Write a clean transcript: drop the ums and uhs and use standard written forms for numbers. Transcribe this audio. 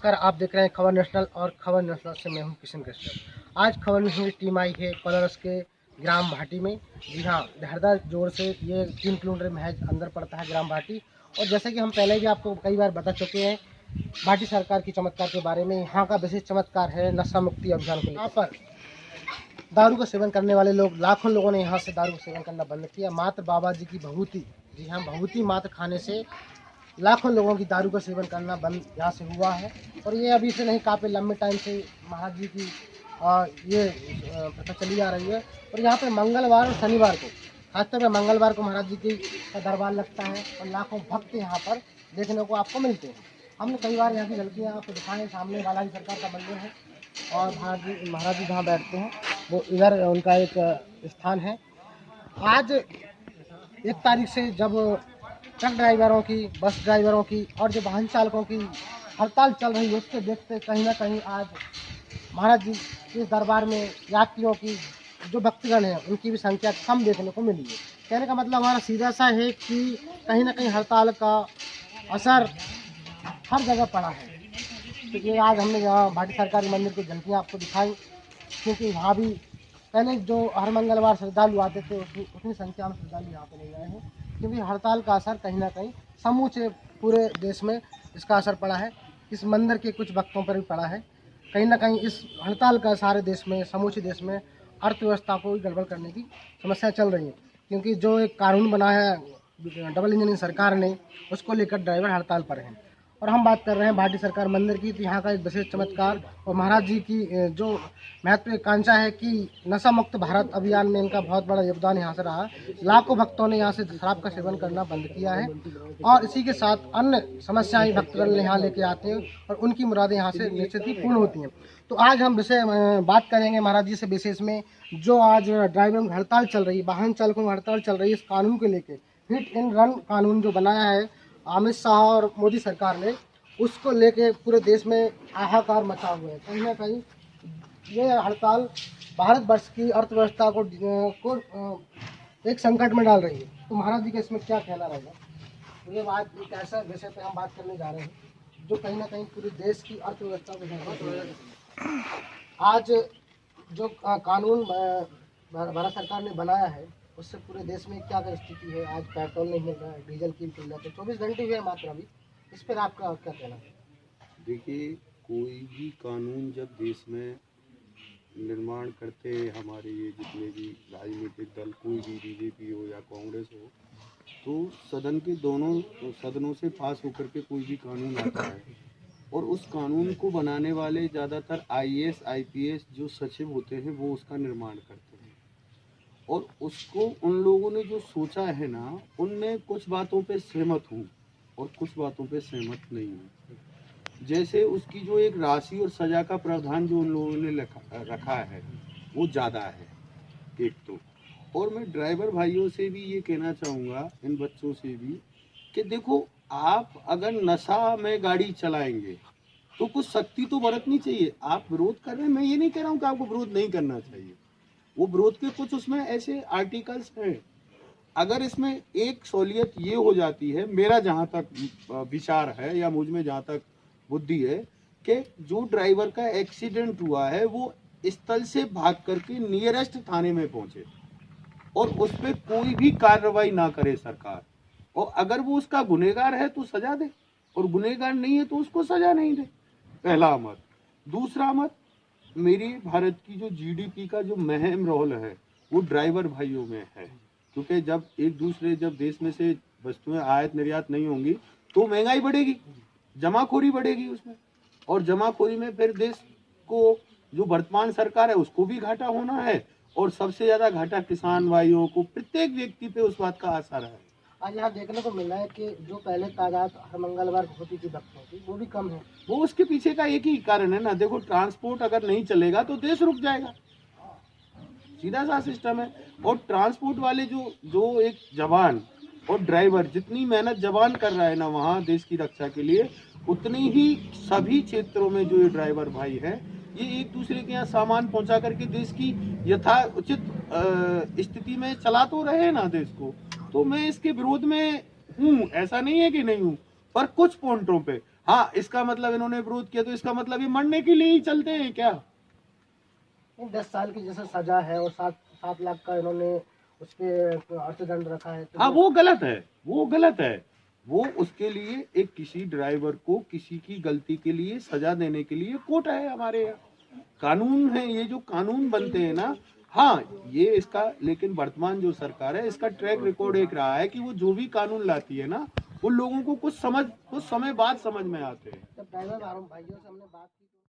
नमस्कार, आप देख रहे हैं खबर नेशनल और खबर नेशनल से मैं हूं किशन कश्यप। आज खबर नेशनल की टीम आई है कोलारस के ग्राम भाटी में। जी हाँ, देहरदा जोड़ से ये 3 किलोमीटर महज अंदर पड़ता है ग्राम भाटी। और जैसे कि हम पहले भी आपको कई बार बता चुके हैं भाटी सरकार की चमत्कार के बारे में। यहाँ का विशेष चमत्कार है नशा मुक्ति अभियान को। यहाँ पर दारू का सेवन करने वाले लोग, लाखों लोगों ने यहाँ से दारू का सेवन करना बंद किया। मात्र बाबा जी की भभूति, जी हाँ, भभूति मात्र खाने से लाखों लोगों की दारू का सेवन करना बंद यहाँ से हुआ है। और ये अभी से नहीं, काफ़ी लंबे टाइम से महाराज जी की ये प्रथा चली आ रही है। और यहाँ पे मंगलवार और शनिवार को, खासतौर पर मंगलवार को महाराज जी का दरबार लगता है और लाखों भक्त यहाँ पर देखने को आपको मिलते हैं। हमने कई बार यहाँ की झलकियाँ आपको दिखाएं। सामने बालाजी सरकार का मंदिर है और महाराज जी जहाँ बैठते हैं वो इधर उनका एक स्थान है। आज 1 तारीख से जब ट्रक ड्राइवरों की, बस ड्राइवरों की और जो वाहन चालकों की हड़ताल चल रही है, उसके देखते कहीं ना कहीं आज महाराज जी के दरबार में यात्रियों की, जो भक्तगण हैं, उनकी भी संख्या कम देखने को मिली है। कहने का मतलब हमारा सीधा सा है कि कहीं ना कहीं हड़ताल का असर हर जगह पड़ा है। तो ये आज हमने यहाँ भाटी सरकारी मंदिर की झलकियाँ आपको दिखाई, क्योंकि वहाँ भी पहले जो हर मंगलवार श्रद्धालु आते थे उतनी संख्या में श्रद्धालु यहाँ पे नहीं आए हैं, क्योंकि हड़ताल का असर कहीं ना कहीं समूचे पूरे देश में इसका असर पड़ा है। इस मंदिर के कुछ भक्तों पर भी पड़ा है। कहीं ना कहीं इस हड़ताल का सारे देश में, समूचे देश में अर्थव्यवस्था को गड़बड़ करने की समस्या चल रही है। क्योंकि जो एक कानून बना है डबल इंजन सरकार ने, उसको लेकर ड्राइवर हड़ताल पर हैं। और हम बात कर रहे हैं भाटी सरकार मंदिर की। तो यहाँ का एक विशेष चमत्कार और महाराज जी की जो महत्वाकांक्षा है कि नशा मुक्त भारत अभियान में इनका बहुत बड़ा योगदान यहाँ से रहा। लाखों भक्तों ने यहाँ से शराब का सेवन करना बंद किया है और इसी के साथ अन्य समस्याएं भक्तगण यहाँ लेके आते हैं और उनकी मुरादें यहाँ से निश्चित ही पूर्ण होती हैं। तो आज हम बात करेंगे महाराज जी से विशेष में, जो आज ड्राइवरों की हड़ताल चल रही है, वाहन चालकों की हड़ताल चल रही है, इस कानून को लेकर हिट एंड रन कानून जो बनाया है अमित शाह और मोदी सरकार ने, उसको लेके पूरे देश में हाहाकार मचा हुआ है। कहीं ना कहीं ये हड़ताल भारतवर्ष की अर्थव्यवस्था को एक संकट में डाल रही है। तो महाराज जी का इसमें क्या कहना रहेगा? ये बात एक ऐसा विषय पे हम बात करने जा रहे हैं जो कहीं ना कहीं पूरे देश की अर्थव्यवस्था को आज जो कानून भारत सरकार ने बनाया है, उससे पूरे देश में क्या स्थिति है। आज पेट्रोल नहीं मिल रहा है, डीजल की किल्लत है, 24 घंटे हुए मात्र अभी। इस पर आपका क्या कहना है? देखिए, कोई भी कानून जब देश में निर्माण करते हैं, हमारे ये जितने भी राजनीतिक दल, कोई भी बीजेपी हो या कांग्रेस हो, तो सदन के दोनों सदनों से पास होकर के कोई भी कानून आता है और उस कानून को बनाने वाले ज़्यादातर आईएएस आईपीएस जो सचिव होते हैं वो उसका निर्माण करते हैं। और उसको उन लोगों ने जो सोचा है ना, उनमें कुछ बातों पे सहमत हूँ और कुछ बातों पे सहमत नहीं हूँ। जैसे उसकी जो एक राशि और सजा का प्रावधान जो उन लोगों ने रखा है वो ज़्यादा है एक तो। और मैं ड्राइवर भाइयों से भी ये कहना चाहूँगा, इन बच्चों से भी, कि देखो, आप अगर नशा में गाड़ी चलाएंगे तो कुछ सख्ती तो बरतनी चाहिए। आप विरोध कर रहे हैं, मैं ये नहीं कह रहा हूँ कि आपको विरोध नहीं करना चाहिए, वो विरोध के कुछ उसमें ऐसे आर्टिकल्स हैं। अगर इसमें एक सहूलियत ये हो जाती है, मेरा जहाँ तक विचार है या मुझ में जहाँ तक बुद्धि है, कि जो ड्राइवर का एक्सीडेंट हुआ है वो स्थल से भाग करके नियरेस्ट थाने में पहुंचे और उस पर कोई भी कार्रवाई ना करे सरकार। और अगर वो उसका गुनहगार है तो सजा दे, और गुनहगार नहीं है तो उसको सजा नहीं दे। पहला मत। दूसरा मत, मेरी भारत की जो जीडीपी का जो अहम रोल है वो ड्राइवर भाइयों में है, क्योंकि जब जब देश में से वस्तुएं आयात निर्यात नहीं होंगी तो महंगाई बढ़ेगी, जमाखोरी बढ़ेगी उसमें, और जमाखोरी में फिर देश को, जो वर्तमान सरकार है, उसको भी घाटा होना है और सबसे ज्यादा घाटा किसान भाइयों को, प्रत्येक व्यक्ति पे उस बात का असर है। आज यहाँ देखने को मिल रहा है कि जो पहले तादाद हर मंगलवार होती थी भक्तों की, वो भी कम है। वो उसके पीछे का एक ही कारण है ना, देखो, ट्रांसपोर्ट अगर नहीं चलेगा तो देश रुक जाएगा, सीधा सा सिस्टम है। और ट्रांसपोर्ट वाले जो एक जवान और ड्राइवर जितनी मेहनत जवान कर रहा है ना वहाँ देश की रक्षा के लिए, उतनी ही सभी क्षेत्रों में जो ये ड्राइवर भाई है, ये एक दूसरे के यहाँ सामान पहुंचा करके देश की यथा उचित स्थिति में चला तो रहे ना देश को। तो मैं इसके विरोध में हूँ, ऐसा नहीं है कि नहीं हूँ, पर कुछ पॉइंटों पे हाँ, इसका मतलब इन्होंने विरोध किया तो इसका मतलब ये मरने के लिए ही चलते हैं क्या? 10 साल की जैसे सजा है और 7 लाख का इन्होंने उसके अर्थदंड रखा है, तो हाँ, वो गलत है, वो गलत है। वो उसके लिए एक किसी ड्राइवर को किसी की गलती के लिए सजा देने के लिए कोर्ट है हमारे यहाँ, कानून है। ये जो कानून बनते हैं ना, हाँ, ये इसका, लेकिन वर्तमान जो सरकार है इसका ट्रैक रिकॉर्ड एक रहा है कि वो जो भी कानून लाती है ना, वो लोगों को कुछ समय बाद समझ में आते हैं। जब ड्राइवर भाइयों से हमने बात की